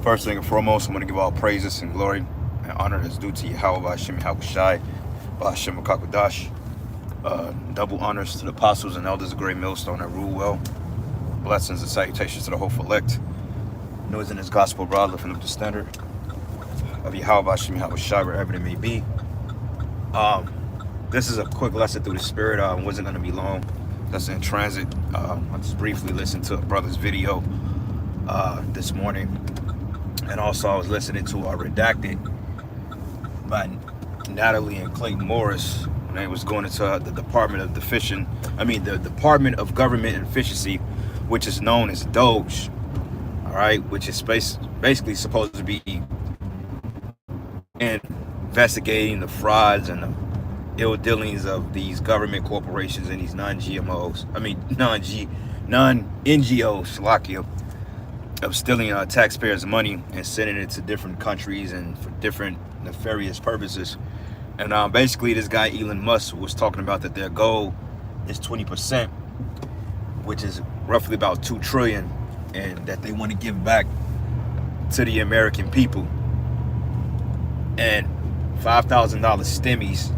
First thing and foremost, I'm going to give all praises and glory and honor that's due to Yahweh Hashem Yahushai, Hashem Makakwadash. Double honors to the apostles and elders of Great Millstone that rule well. Blessings and salutations to the hopeful elect. Noise in this gospel broad, lifting up the standard of Yahweh Hashem Yahushai, wherever it may be. This is a quick lesson through the spirit. Wasn't going to be long. That's in transit. I just briefly listened to a brother's video this morning. And also I was listening to Redacted by Natalie and Clayton Morris. And they was going into the Department of Government Efficiency, which is known as DOGE. All right, which is basically supposed to be investigating the frauds and the ill dealings of these government corporations and these non-NGOs, Shalakia, of stealing taxpayers' money and sending it to different countries and for different nefarious purposes. And basically this guy Elon Musk was talking about that their goal is 20%, which is roughly about 2 trillion, and that they want to give back to the American people. And $5,000 stimmies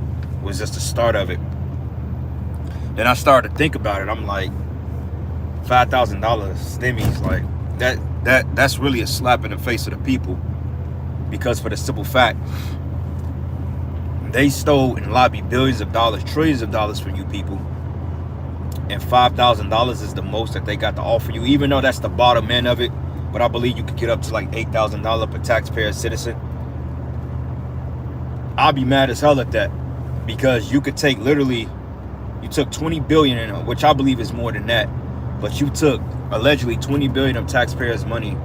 was just the start of it. Then I started to think about it. I'm like, $5,000 stimmies, like that's really a slap in the face of the people, because for the simple fact, they stole and lobbied billions of dollars, trillions of dollars from you people, and $5,000 is the most that they got to offer you, even though that's the bottom end of it. But I believe you could get up to like $8,000 per taxpayer citizen. I'll be mad as hell at that, because you could take you took 20 billion in it, which I believe is more than that, but you took allegedly 20 billion of taxpayers' money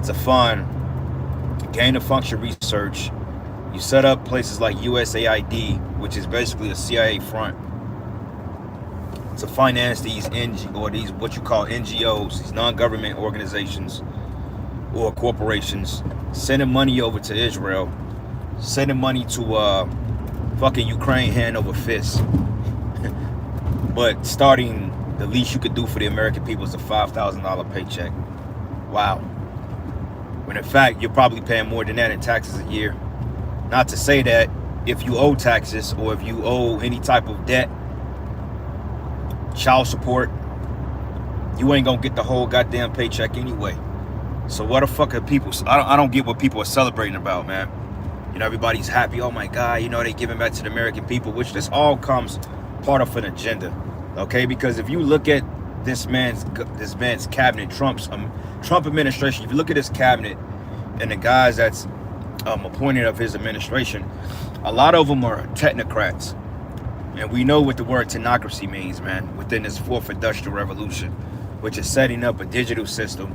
to fund gain of function research. You set up places like USAID, which is basically a CIA front, to finance these what you call NGOs, these non-government organizations or corporations, sending money over to Israel, sending money to fucking Ukraine hand over fist. But starting, the least you could do for the American people is a $5,000 paycheck. Wow. When in fact, you're probably paying more than that in taxes a year. Not to say that if you owe taxes or if you owe any type of debt, child support, you ain't gonna get the whole goddamn paycheck anyway. So what the fuck are people? I don't get what people are celebrating about, man. You know, everybody's happy. Oh my God, you know, they giving back to the American people, which this all comes part of an agenda, okay? Because if you look at this man's cabinet, Trump administration, if you look at his cabinet and the guys that's appointed of his administration, a lot of them are technocrats. And we know what the word technocracy means, man, within this fourth industrial revolution, which is setting up a digital system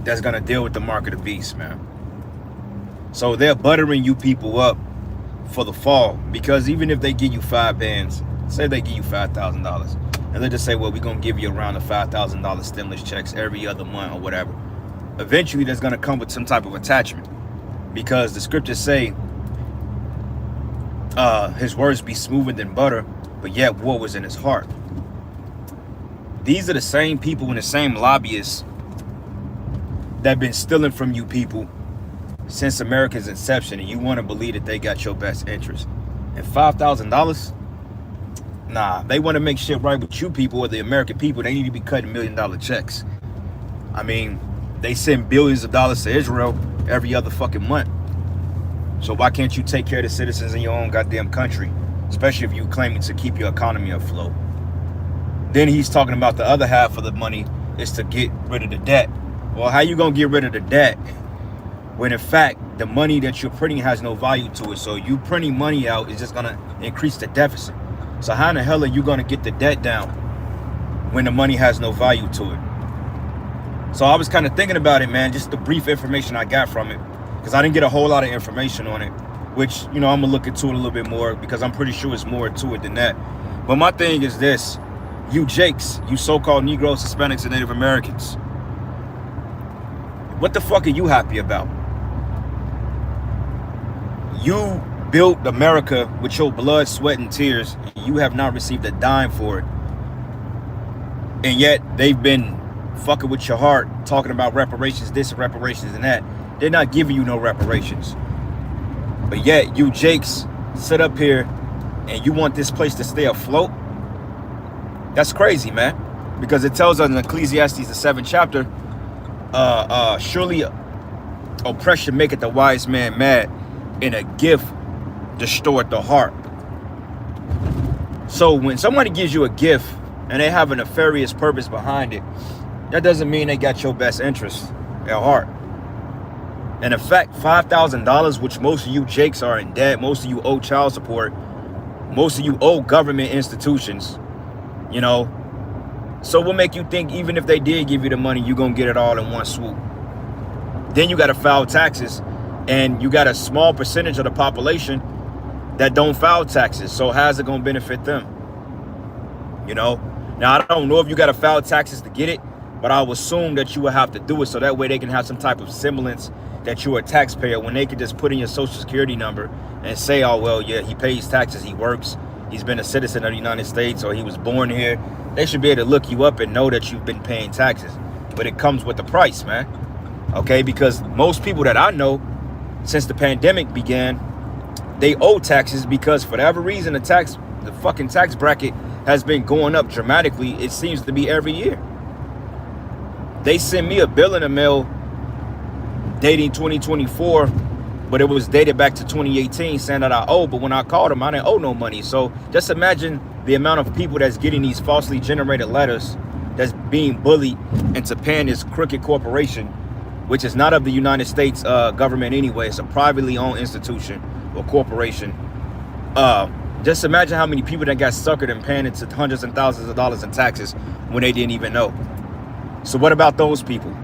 that's going to deal with the mark of the beast, man. So they're buttering you people up for the fall, because even if they give you 5 bands, say they give you $5,000, and they just say, well, we're going to give you around the $5,000 stimulus checks every other month or whatever, eventually that's going to come with some type of attachment, because the scriptures say his words be smoother than butter, but yet war was in his heart. These are the same people and the same lobbyists that have been stealing from you people since America's inception, and you want to believe that they got your best interest. And $5,000? Nah, they want to make shit right with you people or the American people. They need to be cutting $1 million checks. I mean, they send billions of dollars to Israel every other fucking month. So why can't you take care of the citizens in your own goddamn country, especially if you claiming to keep your economy afloat? Then he's talking about the other half of the money is to get rid of the debt. Well, how you gonna get rid of the debt when in fact the money that you're printing has no value to it? So you printing money out is just gonna increase the deficit. So how in the hell are you gonna get the debt down when the money has no value to it? So I was kind of thinking about it, man, just the brief information I got from it, because I didn't get a whole lot of information on it, which, you know, I'm gonna look into it a little bit more, because I'm pretty sure it's more to it than that. But my thing is this: you Jakes, you so-called Negroes, Hispanics, and Native Americans, what the fuck are you happy about? You built America with your blood, sweat, and tears. You have not received a dime for it. And yet they've been fucking with your heart, talking about reparations, this, reparations, and that. They're not giving you no reparations. But yet, you Jakes sit up here and you want this place to stay afloat? That's crazy, man. Because it tells us in Ecclesiastes, the 7th chapter, surely oppression maketh the wise man mad, and a gift destroyeth the heart. So when somebody gives you a gift and they have a nefarious purpose behind it, that doesn't mean they got your best interest at heart. And in fact, $5,000, which most of you Jakes are in debt, most of you owe child support, most of you owe government institutions, you know. So what make you think even if they did give you the money, you're gonna get it all in one swoop? Then you gotta file taxes, and you got a small percentage of the population that don't file taxes. So how's it gonna benefit them? You know? Now, I don't know if you gotta file taxes to get it, but I would assume that you will have to do it so that way they can have some type of semblance that you're a taxpayer, when they could just put in your social security number and say, oh, well, yeah, he pays taxes, he works, he's been a citizen of the United States, or he was born here. They should be able to look you up and know that you've been paying taxes. But it comes with the price, man. Okay, because most people that I know, since the pandemic began, they owe taxes because for whatever reason, the fucking tax bracket has been going up dramatically. It seems to be every year. They send me a bill in the mail dating 2024, but it was dated back to 2018 saying that I owe, but when I called them, I didn't owe no money. So just imagine the amount of people that's getting these falsely generated letters, that's being bullied into paying this crooked corporation, which is not of the United States government anyway. It's a privately owned institution or corporation. Just imagine how many people that got suckered and paying into hundreds and thousands of dollars in taxes when they didn't even know. So what about those people?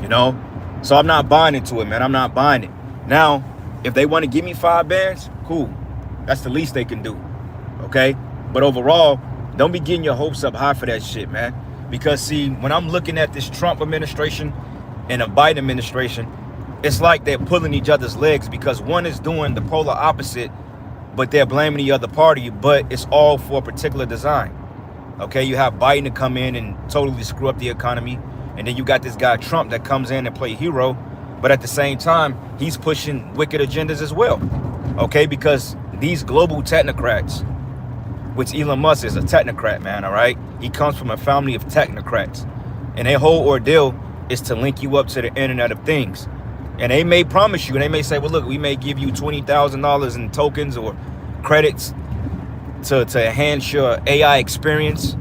You know? So I'm not buying into it, man. I'm not buying it. Now, if they want to give me 5 bands, cool. That's the least they can do. Okay? But overall, don't be getting your hopes up high for that shit, man. Because see, when I'm looking at this Trump administration and a Biden administration, it's like they're pulling each other's legs, because one is doing the polar opposite, but they're blaming the other party, but it's all for a particular design. Okay, you have Biden to come in and totally screw up the economy, and then you got this guy Trump that comes in and play hero, but at the same time, he's pushing wicked agendas as well. Okay, because these global technocrats, which Elon Musk is a technocrat, man, all right? He comes from a family of technocrats, and their whole ordeal is to link you up to the Internet of Things. And they may promise you, and they may say, well, look, we may give you $20,000 in tokens or credits to enhance your AI experience,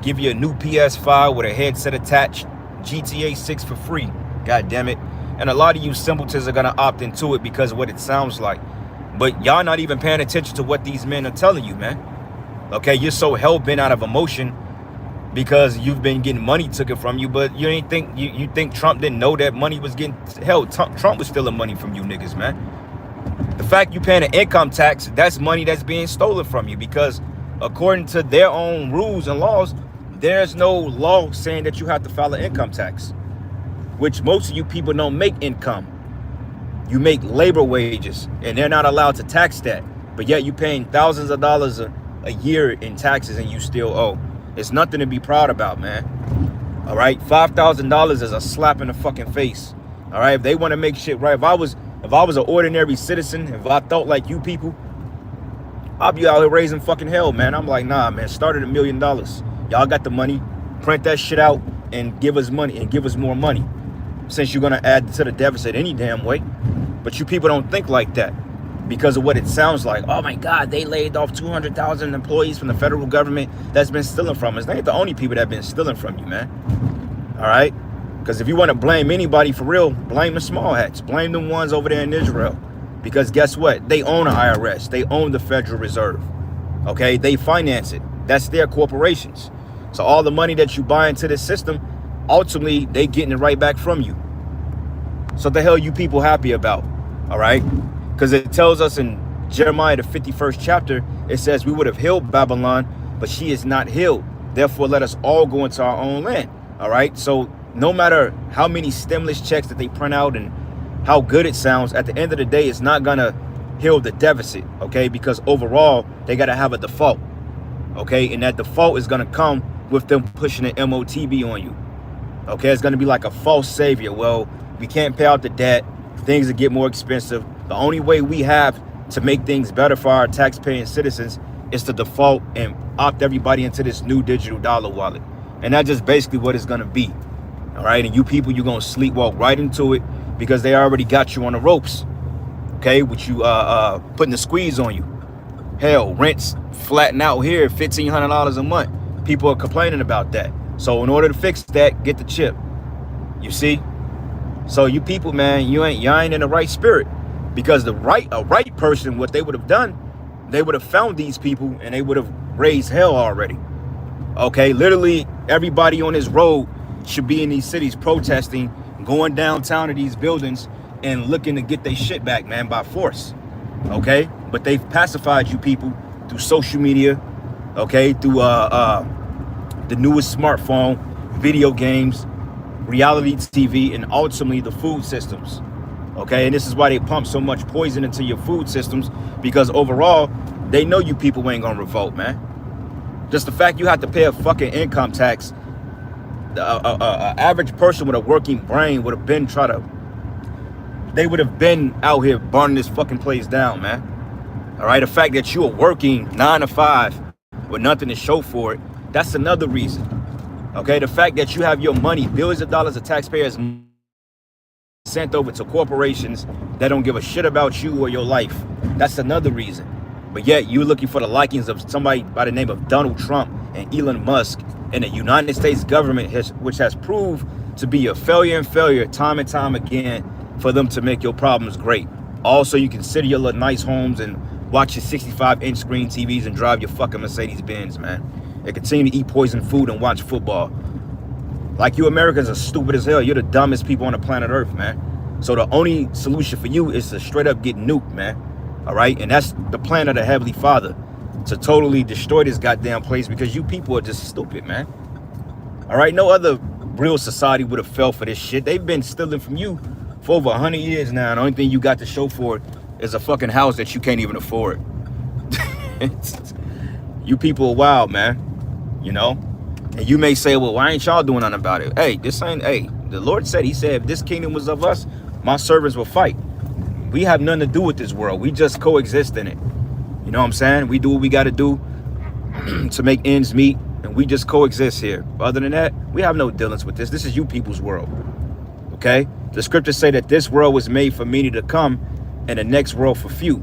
give you a new PS5 with a headset attached, GTA 6 for free, god damn it. And a lot of you simpletons are gonna opt into it because of what it sounds like. But y'all not even paying attention to what these men are telling you, man. Okay, you're so hell-bent out of emotion because you've been getting money taken from you, but you ain't think you think Trump didn't know that money was getting held. Trump was stealing money from you niggas, man. The fact you paying an income tax, that's money that's being stolen from you, because according to their own rules and laws, there's no law saying that you have to file an income tax, which most of you people don't make income. You make labor wages, and they're not allowed to tax that. But yet you paying thousands of dollars a year in taxes, and you still owe. It's nothing to be proud about, man. All right, $5,000 is a slap in the fucking face. All right, if they want to make shit right, if I was an ordinary citizen, if I thought like you people, I'll be out here raising fucking hell, man. I'm like, nah, man, start at $1 million. Y'all got the money, print that shit out and give us money and give us more money, since you're gonna add to the deficit any damn way. But you people don't think like that because of what it sounds like. Oh my God, they laid off 200,000 employees from the federal government that's been stealing from us. They ain't the only people that have been stealing from you, man. All right? Because if you want to blame anybody for real, blame the small hats. Blame the ones over there in Israel. Because guess what? They own the IRS. They own the Federal Reserve. Okay? They finance it. That's their corporations. So all the money that you buy into this system, ultimately, they getting it right back from you. So what the hell you people happy about? All right? Because it tells us in Jeremiah, the 51st chapter, it says, we would have healed Babylon, but she is not healed. Therefore, let us all go into our own land. All right? So no matter how many stimulus checks that they print out and how good it sounds, at the end of the day, it's not going to heal the deficit, okay? Because overall, they got to have a default, okay? And that default is going to come with them pushing an MOTB on you, okay? It's going to be like a false savior. Well, We can't pay out the debt. Things will get more expensive. The only way we have to make things better for our taxpaying citizens is to default and opt everybody into this new digital dollar wallet. And that's just basically what it's gonna be. All right, and you people, you're gonna sleepwalk right into it because they already got you on the ropes. Okay, with you putting the squeeze on you. Hell, rents flatten out here, $1,500 a month. People are complaining about that. So in order to fix that, get the chip. You see? So you people, man, you ain't in the right spirit. Because a right person, what they would have done, they would have found these people and they would have raised hell already. Okay, literally everybody on this road should be in these cities protesting, going downtown to these buildings and looking to get their shit back, man, by force. Okay, but they've pacified you people through social media, okay, through the newest smartphone, video games, reality TV, and ultimately the food systems. Okay, and this is why they pump so much poison into your food systems, because overall they know you people ain't gonna revolt, man. Just the fact you have to pay a fucking income tax, a average person with a working brain would have been they would have been out here burning this fucking place down, man. All right, the fact that you are working 9 to 5 with nothing to show for it, that's another reason. Okay, the fact that you have your money, billions of dollars of taxpayers sent over to corporations that don't give a shit about you or your life, that's another reason. But yet you're looking for the likings of somebody by the name of Donald Trump and Elon Musk and the United States government, which has proved to be a failure time and time again for them to make your problems great. Also, you can sit in your little nice homes and watch your 65-inch screen TVs and drive your fucking Mercedes-Benz, man. And continue to eat poison food and watch football. Like, you Americans are stupid as hell. You're the dumbest people on the planet Earth, man. So the only solution for you is to straight up get nuked, man. All right? And that's the plan of the Heavenly Father, to totally destroy this goddamn place, because you people are just stupid, man. All right? No other real society would have fell for this shit. They've been stealing from you for over 100 years now. And the only thing you got to show for it is a fucking house that you can't even afford. You people are wild, man. You know? And you may say, well, why ain't y'all doing nothing about it? Hey, the Lord said, he said, if this kingdom was of us, my servants will fight. We have nothing to do with this world. We just coexist in it. You know what I'm saying? We do what we got to do to make ends meet, and we just coexist here. Other than that, we have no dealings with this. This is you people's world. Okay? The scriptures say that this world was made for many to come, and the next world for few.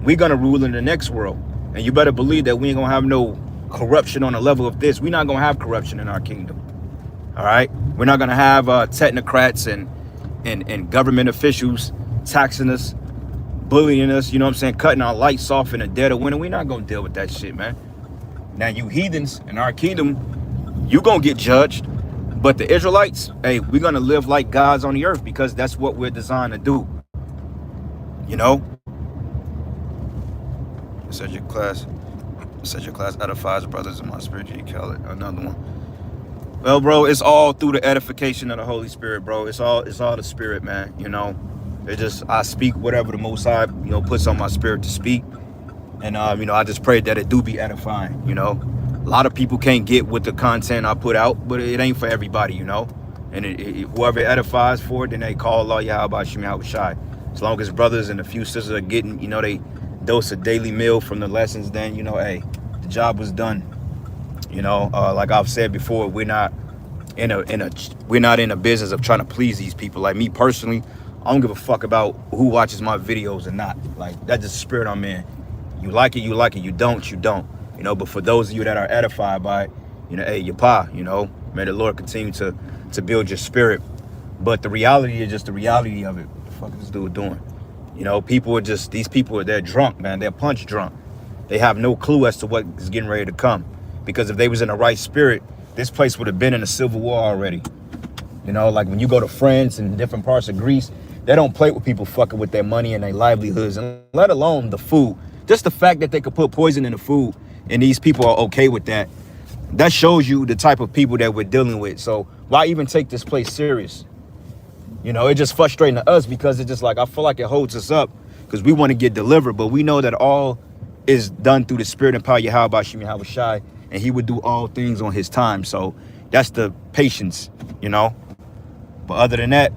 We're going to rule in the next world. And you better believe that we ain't going to have no corruption on the level of this. We're not going to have corruption in our kingdom. All right? We're not going to have technocrats and government officials taxing us, bullying us, you know what I'm saying, cutting our lights off in the dead of winter. We're not going to deal with that shit, man. Now, you heathens in our kingdom, you going to get judged. But the Israelites, hey, we're going to live like gods on the earth, because that's what we're designed to do. You know? Said your class edifies brothers in my spirit. You call it another one. Well, bro, it's all through the edification of the Holy Spirit, bro. It's all the spirit, man. You know, I speak whatever the Most High, you know, puts on my spirit to speak. And, you know, I just pray that it do be edifying, you know. A lot of people can't get with the content I put out, but it ain't for everybody, you know. And whoever edifies for it, then they call Allah Yahweh Shem Yahweh Shai. As long as brothers and a few sisters are getting, you know, they dose a daily meal from the lessons, then, you know, hey, the job was done. You know, like I've said before, we're not in a business of trying to please these people. Like me personally, I don't give a fuck about who watches my videos or not. Like, that's just the spirit I'm in. You like it, you like it. You don't, you don't. You know, but for those of you that are edified by it, you know, hey, yapa, you know, may the Lord continue to build your spirit. But the reality is just the reality of it. What the fuck is this dude doing? You know, these people, they're drunk, man. They're punch drunk. They have no clue as to what is getting ready to come. Because if they was in the right spirit, this place would have been in a civil war already. You know, like when you go to France and different parts of Greece, they don't play with people fucking with their money and their livelihoods, and let alone the food. Just the fact that they could put poison in the food and these people are okay with that, that shows you the type of people that we're dealing with. So why even take this place serious? You know, it's just frustrating to us, because it's just like, I feel like it holds us up because we want to get delivered, but we know that all is done through the spirit and power of Yahweh Shem Yahweh Shai, and he would do all things on his time. So that's the patience, you know. But other than that,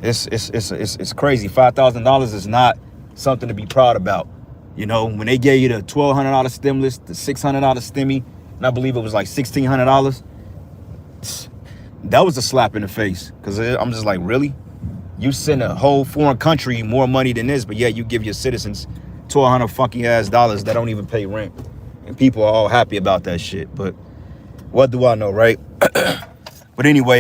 It's crazy. $5,000 is not something to be proud about. You know, when they gave you the $1,200 stimulus, the $600 stimmy, and I believe it was like $1,600, that was a slap in the face. Because I'm just like, really? You send a whole foreign country more money than this, but yet you give your citizens $1,200 funky ass dollars that don't even pay rent. And people are all happy about that shit. But what do I know, right? But anyway,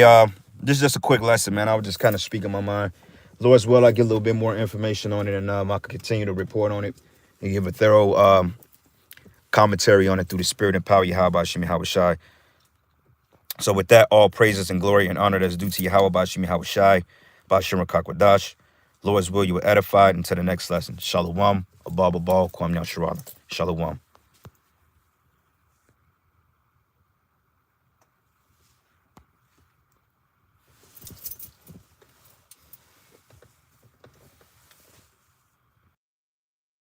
this is just a quick lesson, man. I was just kind of speaking my mind. Lord's will, I get a little bit more information on it, and I can continue to report on it and give a thorough commentary on it through the spirit and power of Yahweh Shemi Hawashai. So with that, all praises and glory and honor that's due to Yahweh Shemi Hawashai, Bashim Rakakwadash. Lord's will, you were edified. Until the next lesson. Shalom, Abba Babal, Kwam Yasharala. Shalom.